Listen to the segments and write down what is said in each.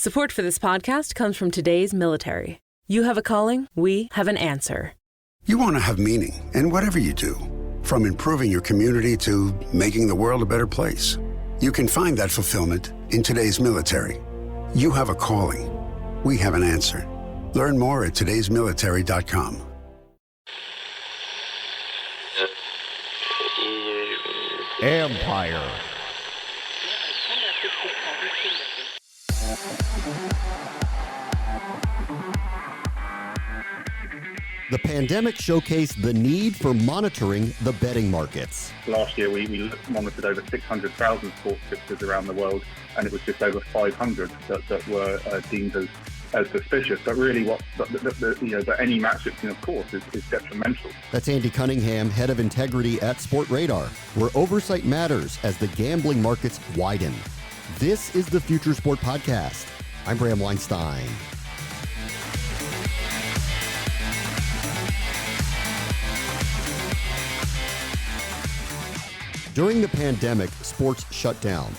Support for this podcast comes from today's military. You have a calling, we have an answer. You want to have meaning in whatever you do, from improving your community to making the world a better place. You can find that fulfillment in today's military. You have a calling, we have an answer. Learn more at today'smilitary.com. Empire. The pandemic showcased the need for monitoring the betting markets. Last year, we monitored over 600,000 sports fixtures around the world, and it was just over 500 that were deemed as suspicious. But really, but any match fixing, of course, is detrimental. That's Andy Cunningham, head of integrity at Sportradar, where oversight matters as the gambling markets widen. This is the Future Sport Podcast. I'm Bram Weinstein. During the pandemic, sports shut down.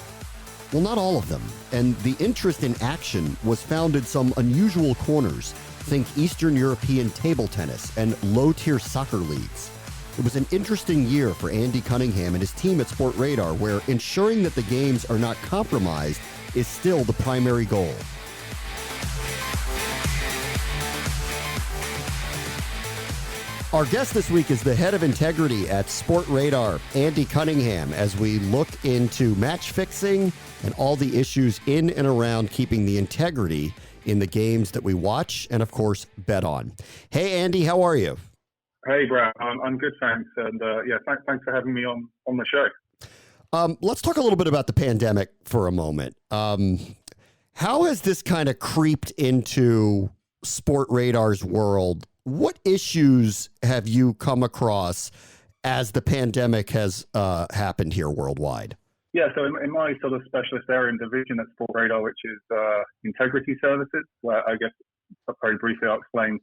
Well, not all of them. And the interest in action was found in some unusual corners. Think Eastern European table tennis and low-tier soccer leagues. It was an interesting year for Andy Cunningham and his team at Sportradar, where ensuring that the games are not compromised is still the primary goal. Our guest this week is the head of integrity at Sportradar, Andy Cunningham, as we look into match fixing and all the issues in and around keeping the integrity in the games that we watch and, of course, bet on. Hey, Andy, how are you? Hey, Brad. I'm good, thanks. And thanks for having me on the show. Let's talk a little bit about the pandemic for a moment. How has this kind of creeped into Sportradar's world? What issues have you come across as the pandemic has happened here worldwide? Yeah, so in my sort of specialist area and division at Sportradar, which is integrity services, where I guess very briefly I'll explain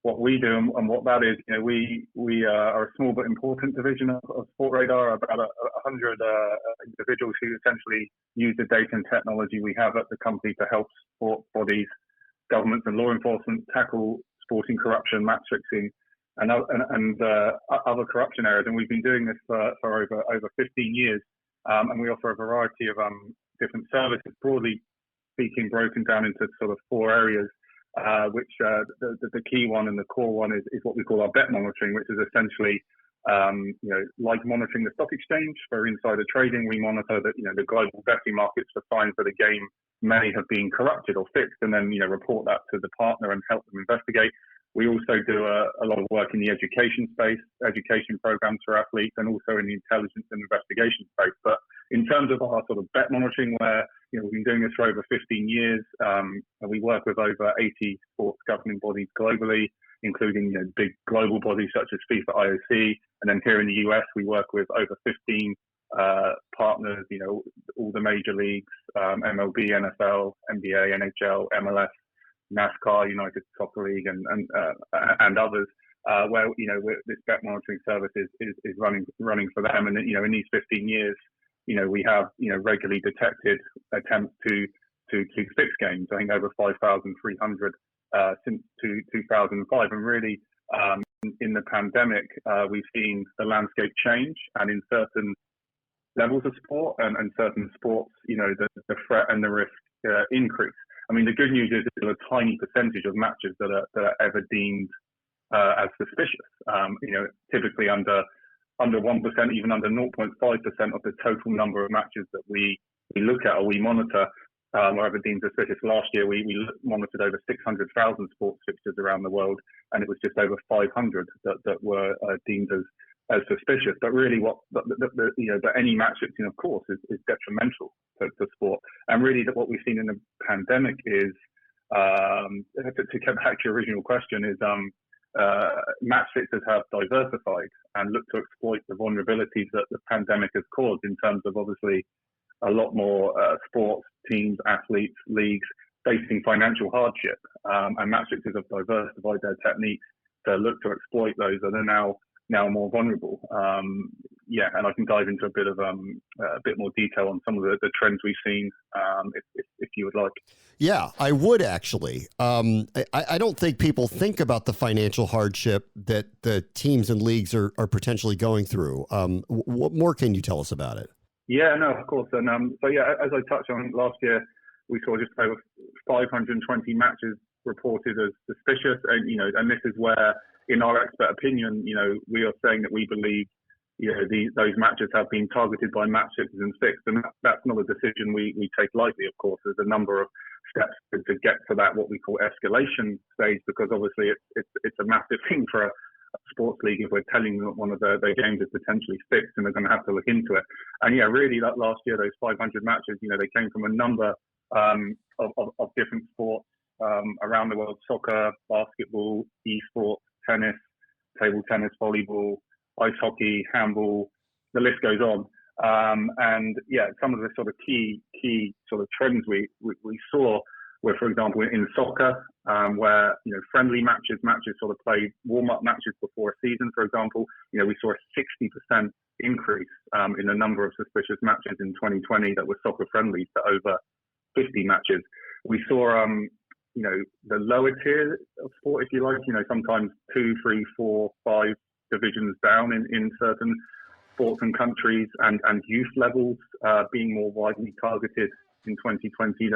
what we do and what that is. You know, we are a small but important division of Sportradar, about 100 individuals who essentially use the data and technology we have at the company to help sport bodies, governments and law enforcement tackle sporting corruption, match fixing, and other corruption areas. And we've been doing this for over 15 years. And we offer a variety of different services, broadly speaking, broken down into sort of four areas, which the key one and the core one is what we call our bet monitoring, which is essentially, like monitoring the stock exchange for insider trading. We monitor the global betting markets for signs that a game may have been corrupted or fixed, and then report that to the partner and help them investigate. We also do a lot of work in the education space, education programs for athletes, and also in the intelligence and investigation space. But in terms of our sort of bet monitoring, where we've been doing this for over 15 years, and we work with over 80 sports governing bodies globally, including big global bodies such as FIFA, IOC, and then here in the US we work with over 15 partners, all the major leagues, MLB, NFL, NBA, NHL, MLS, NASCAR, United Soccer League, and others, where this bet monitoring service is running for them. And in these 15 years, we have regularly detected attempts to fix games. I think over 5,300 since 2005, and really in the pandemic, we've seen the landscape change, and in certain levels of sport and certain sports, the threat and the risk increase. I mean, the good news is there's a tiny percentage of matches that are ever deemed as suspicious. Typically under 1%, even under 0.5% of the total number of matches that we look at or we monitor are ever deemed suspicious. Last year, we monitored over 600,000 sports fixtures around the world, and it was just over 500 that were deemed as suspicious. But really, any match fixing, of course, is detrimental to sport. And really, what we've seen in the pandemic is, to get back to your original question, is match fixers have diversified and looked to exploit the vulnerabilities that the pandemic has caused in terms of obviously a lot more sports teams, athletes, leagues facing financial hardship, and match fixers have diversified their techniques to look to exploit those that are now more vulnerable. and I can dive into a bit more detail on some of the trends we've seen, if you would like. Yeah, I would actually. I don't think people think about the financial hardship that the teams and leagues are potentially going through. What more can you tell us about it? Yeah, no, of course. And as I touched on last year, we saw just over 520 matches reported as suspicious, and this is where, in our expert opinion, we are saying that we believe, those matches have been targeted by match fixers and fixed, and that's not a decision we take lightly. Of course, there's a number of steps to get to that what we call escalation stage, because obviously it's a massive thing for a sports league if we're telling them that one of their games is potentially fixed and they're going to have to look into it. And really, that last year, those 500 matches, they came from a number of different sports around the world: soccer, basketball, esports, tennis, table tennis, volleyball, ice hockey, handball, the list goes on. Some of the sort of key sort of trends we saw were, for example, in soccer, where, friendly matches sort of played warm-up matches before a season, for example. We saw a 60% increase in the number of suspicious matches in 2020 that were soccer friendly to over 50 matches. We saw, the lower tier of sport, if you like, sometimes 2, 3, 4, 5 divisions down in certain sports and countries, and youth levels being more widely targeted in 2020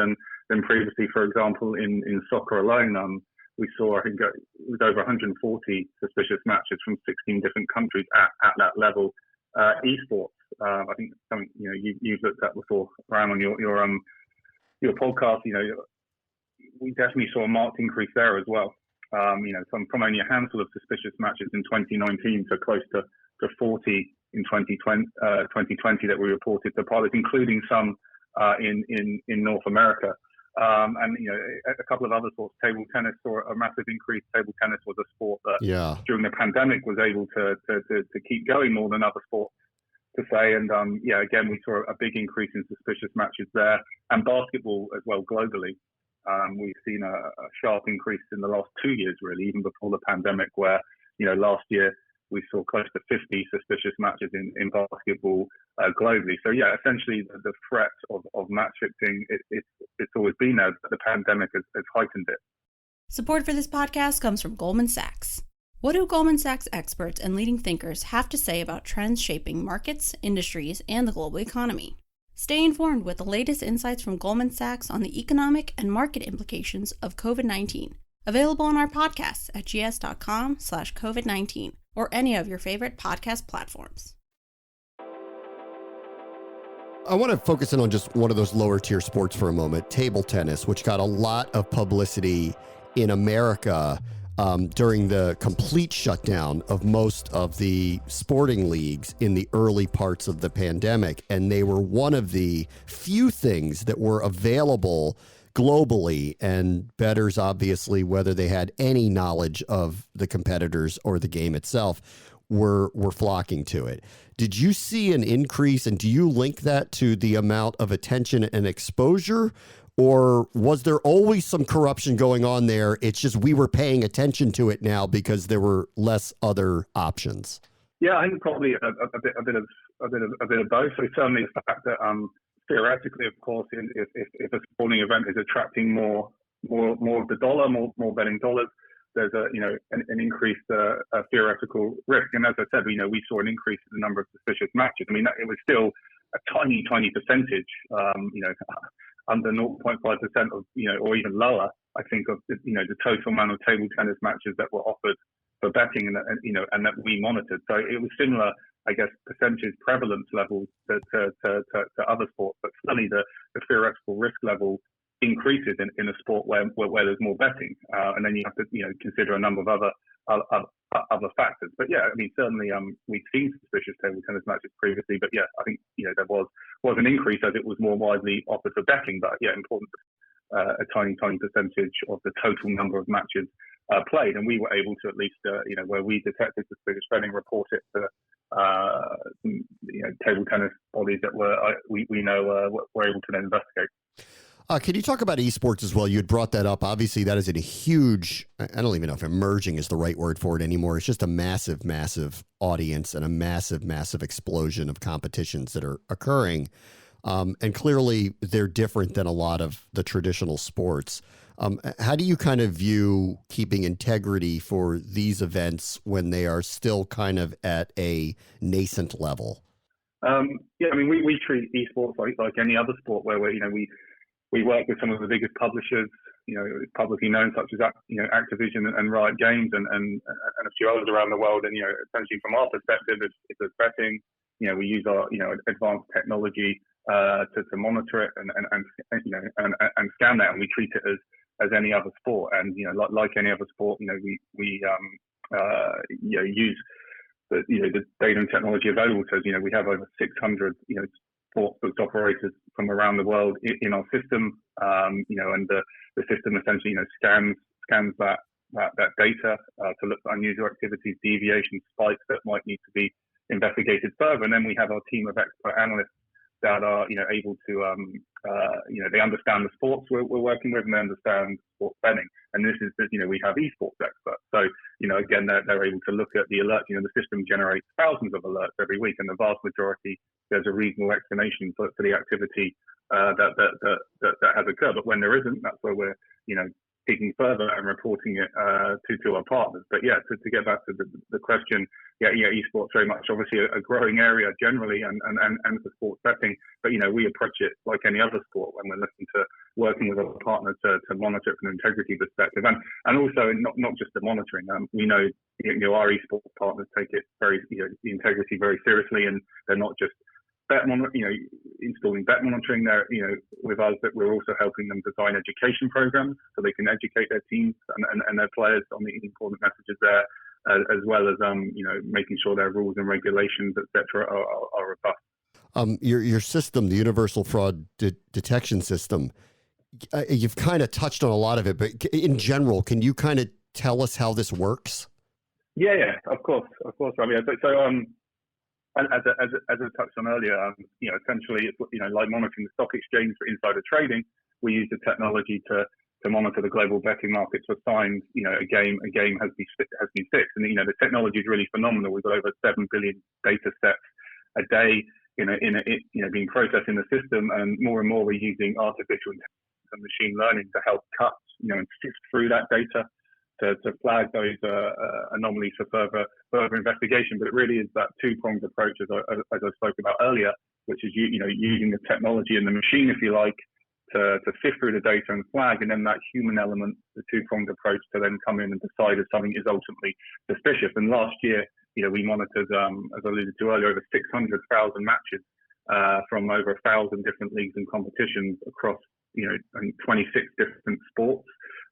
than previously. For example, in soccer alone, we saw, I think, it was over 140 suspicious matches from 16 different countries at that level. Esports, I think something you've looked at before, Ryan, on your podcast. We definitely saw a marked increase there as well. From only a handful of suspicious matches in 2019 to close to 40 in 2020 that we reported to pilots, including some in North America. A couple of other sports. Table tennis saw a massive increase. Table tennis was a sport that during the pandemic was able to keep going more than other sports, to say. And again, we saw a big increase in suspicious matches there. And basketball as well, globally. We've seen a sharp increase in the last 2 years, really, even before the pandemic, where, last year we saw close to 50 suspicious matches in basketball globally. So, essentially the threat of match fixing, it's always been there, but the pandemic has heightened it. Support for this podcast comes from Goldman Sachs. What do Goldman Sachs experts and leading thinkers have to say about trends shaping markets, industries, and the global economy? Stay informed with the latest insights from Goldman Sachs on the economic and market implications of COVID-19. Available on our podcasts at gs.com/COVID-19 or any of your favorite podcast platforms. I want to focus in on just one of those lower tier sports for a moment, table tennis, which got a lot of publicity in America during the complete shutdown of most of the sporting leagues in the early parts of the pandemic. And they were one of the few things that were available globally, and bettors, obviously, whether they had any knowledge of the competitors or the game itself, were flocking to it. Did you see an increase, and do you link that to the amount of attention and exposure? Or was there always some corruption going on there? It's just we were paying attention to it now because there were less other options. Yeah, I think probably a bit of both. So certainly the fact that theoretically, of course, if a sporting event is attracting more of the dollar, more betting dollars, there's an increased theoretical risk. And as I said, we saw an increase in the number of suspicious matches. I mean, it was still a tiny percentage, under 0.5% of, or even lower, I think, of the total amount of table tennis matches that were offered for betting and that we monitored. So it was similar, I guess, percentage prevalence levels to other sports, but certainly the theoretical risk level increases in a sport where there's more betting, and then you have to consider a number of other factors. But yeah, I mean, certainly we've seen suspicious table tennis matches previously, but yeah, I think there was an increase as it was more widely offered for betting. But yeah, important, a tiny percentage of the total number of matches played, and we were able to at least where we detected suspicious betting, report it to table tennis bodies that we know were able to then investigate. Can you talk about esports as well? You had brought that up. Obviously, that is a huge, I don't even know if emerging is the right word for it anymore. It's just a massive, massive audience and a massive, massive explosion of competitions that are occurring. And clearly, they're different than a lot of the traditional sports. How do you kind of view keeping integrity for these events when they are still kind of at a nascent level? Yeah, I mean, we treat esports like any other sport where we work with some of the biggest publishers, publicly known, such as Activision and Riot Games and a few others around the world. And essentially from our perspective, if there's betting, we use our advanced technology to monitor it and scan that, and we treat it as any other sport. And like any other sport, we use the data and technology available to us. We have over 600 sportsbooks operators from around the world in our system, and the system essentially scans that data to look for unusual activities, deviations, spikes that might need to be investigated further. And then we have our team of expert analysts that are able to they understand the sports we're working with, and they understand sports betting. And this is we have esports experts. So again, they're able to look at the alerts. The system generates thousands of alerts every week, and the vast majority, there's a reasonable explanation for the activity that has occurred. But when there isn't, that's where we're digging further and reporting it to our partners. But yeah, to get back to the question, esports very much obviously a growing area generally, and for sports betting. But we approach it like any other sport when we're looking to working with our partners to monitor it from an integrity perspective, and also not just the monitoring. We know our esports partners take it very the integrity very seriously, and they're not just installing bet monitoring there, with us, but we're also helping them design education programs so they can educate their teams and their players on the important messages there, as well as making sure their rules and regulations, etc., are robust. Your system, the Universal Fraud Detection System, you've kind of touched on a lot of it, but in general, can you kind of tell us how this works? Yeah, of course. I mean, so as I touched on earlier, essentially it's like monitoring the stock exchange for insider trading. We use the technology to monitor the global betting markets for signs. A game has been fixed, and the technology is really phenomenal. We've got over 7 billion data sets a day, being processed in the system, and more we're using artificial intelligence and machine learning to help cut, and sift through that data to flag those anomalies for further investigation. But it really is that two-pronged approach, as I spoke about earlier, which is using the technology and the machine, if you like, to sift through the data and flag, and then that human element, the two-pronged approach, to then come in and decide if something is ultimately suspicious. And last year, we monitored, as I alluded to earlier, over 600,000 matches from over 1,000 different leagues and competitions across 26 different sports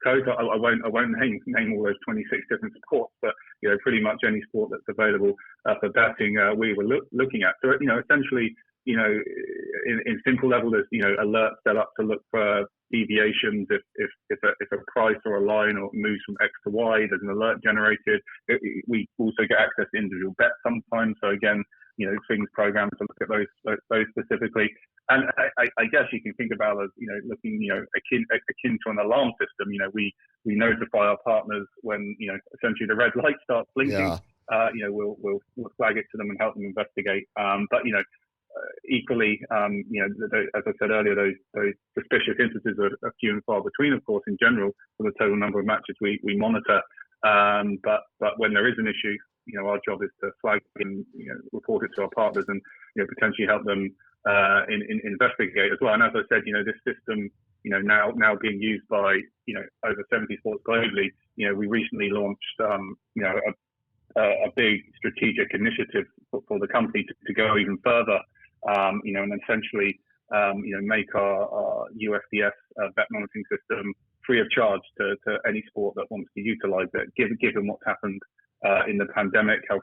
codes. I won't name all those 26 different sports, but pretty much any sport that's available for betting, we were looking at. So essentially, in simple level, there's alerts set up to look for deviations. If a price or a line or moves from X to Y, there's an alert generated. We also get access to individual bets sometimes. So again, things programmed to look at those specifically. And I guess you can think about as looking akin to an alarm system. We notify our partners when essentially the red light starts blinking. Yeah. We'll flag it to them and help them investigate. But equally, as I said earlier, those suspicious instances are few and far between, of course, in general, for the total number of matches we monitor. But when there is an issue, our job is to flag and report it to our partners and potentially help them investigate as well. And as I said, this system now being used by over 70 sports globally. We recently launched a big strategic initiative for the company to go even further, and essentially make our USDS bet monitoring system free of charge to any sport that wants to utilize it, given what's happened in the pandemic, how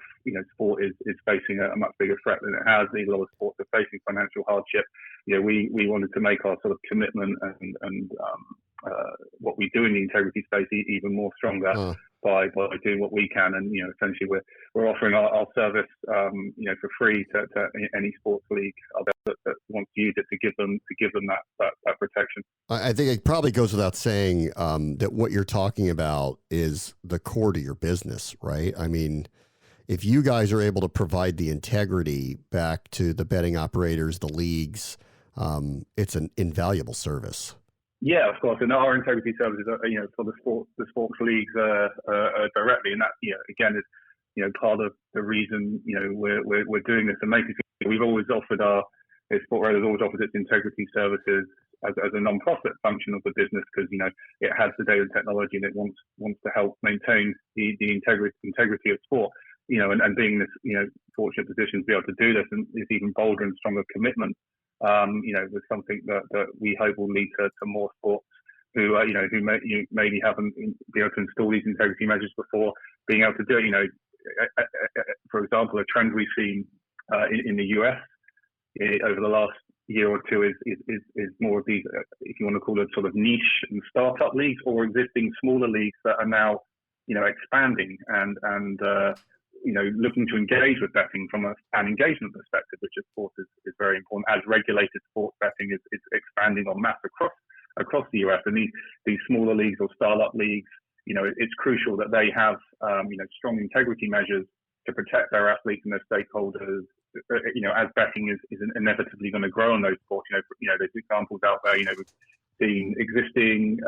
sport is facing a much bigger threat than it has. A lot of sports are facing financial hardship. We wanted to make our sort of commitment and what we do in the integrity space even more stronger by doing what we can. And essentially we're offering our service for free to any sports league that wants to use it, to give them that protection. I think it probably goes without saying that what you're talking about is the core to your business, right? I mean, if you guys are able to provide the integrity back to the betting operators, the leagues, it's an invaluable service. Yeah, of course, and our integrity services are, for the sports leagues directly, and that again is part of the reason we're doing this. And we've always offered Sportradar has always offered its integrity services as a non-profit function of the business, because it has the data technology and it wants to help maintain the integrity of sport. And being in this fortunate position to be able to do this, and it's even bolder and stronger commitment. Was something that we hope will lead to more sports who maybe haven't been able to install these integrity measures before, being able to do it. For example, a trend we've seen in the US over the last year or two is more of these, if you want to call it, sort of niche and startup leagues, or existing smaller leagues that are now expanding and looking to engage with betting from an engagement perspective, which of course is very important, as regulated sports betting is expanding en masse across the US. And these smaller leagues or startup leagues, it's crucial that they have strong integrity measures to protect their athletes and their stakeholders. As betting is inevitably going to grow on those sports. There's examples out there. We've seen existing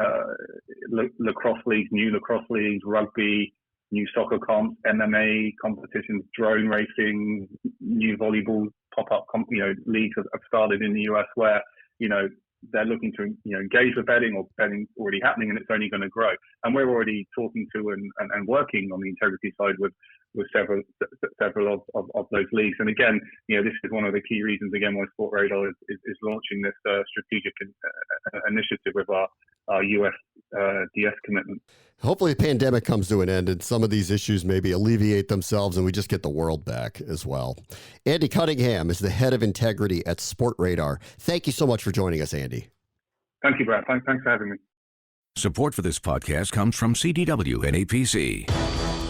lacrosse leagues, new lacrosse leagues, rugby, new soccer comps, MMA competitions, drone racing, new volleyball pop-up leagues have started in the US where they're looking to engage with betting, or betting already happening, and it's only going to grow. And we're already talking to and working on the integrity side with several of those leagues. And again, this is one of the key reasons again why Sportradar is launching this strategic initiative with our US DS commitment. Hopefully the pandemic comes to an end and some of these issues maybe alleviate themselves and we just get the world back as well. Andy Cunningham is the head of integrity at Sportradar. Thank you so much for joining us, Andy. Thank you, Brad. Thanks for having me. Support for this podcast comes from CDW and APC.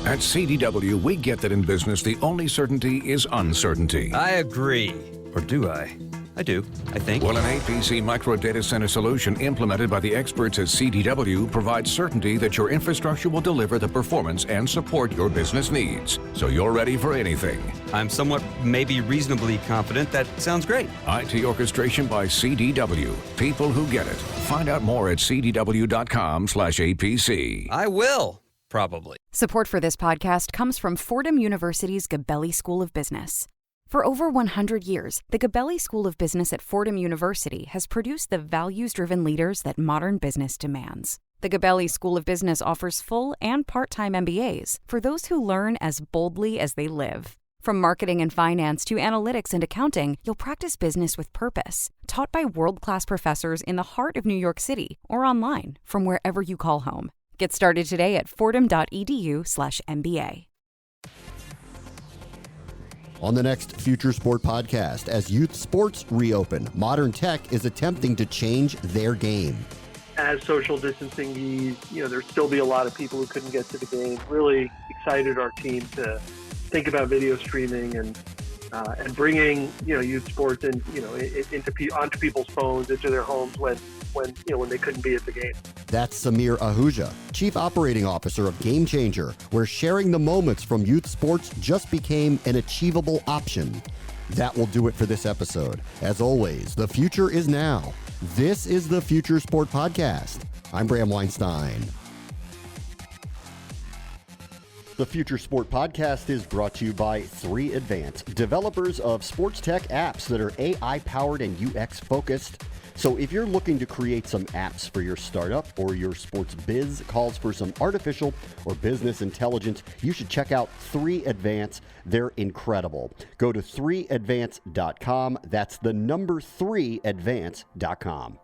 At CDW, we get that in business, the only certainty is uncertainty. I agree. Or do I? I do, I think. Well, an APC micro data center solution implemented by the experts at CDW provides certainty that your infrastructure will deliver the performance and support your business needs, so you're ready for anything. I'm somewhat, maybe reasonably confident. That sounds great. IT orchestration by CDW. People who get it. Find out more at cdw.com/APC. I will, probably. Support for this podcast comes from Fordham University's Gabelli School of Business. For over 100 years, the Gabelli School of Business at Fordham University has produced the values-driven leaders that modern business demands. The Gabelli School of Business offers full and part-time MBAs for those who learn as boldly as they live. From marketing and finance to analytics and accounting, you'll practice business with purpose, taught by world-class professors in the heart of New York City or online from wherever you call home. Get started today at fordham.edu/MBA. On the next Future Sport podcast, as youth sports reopen, modern tech is attempting to change their game. As social distancing eased, there'd still be a lot of people who couldn't get to the game. Really excited our team to think about video streaming and bringing youth sports onto people's phones, into their homes when they couldn't be at the game. That's Samir Ahuja, Chief Operating Officer of Game Changer, where sharing the moments from youth sports just became an achievable option. That will do it for this episode. As always, the future is now. This is the Future Sport Podcast. I'm Bram Weinstein. The Future Sport Podcast is brought to you by 3Advance, developers of sports tech apps that are AI-powered and UX-focused. So if you're looking to create some apps for your startup or your sports biz calls for some artificial or business intelligence, you should check out 3Advance. They're incredible. Go to 3advance.com. That's the number 3advance.com.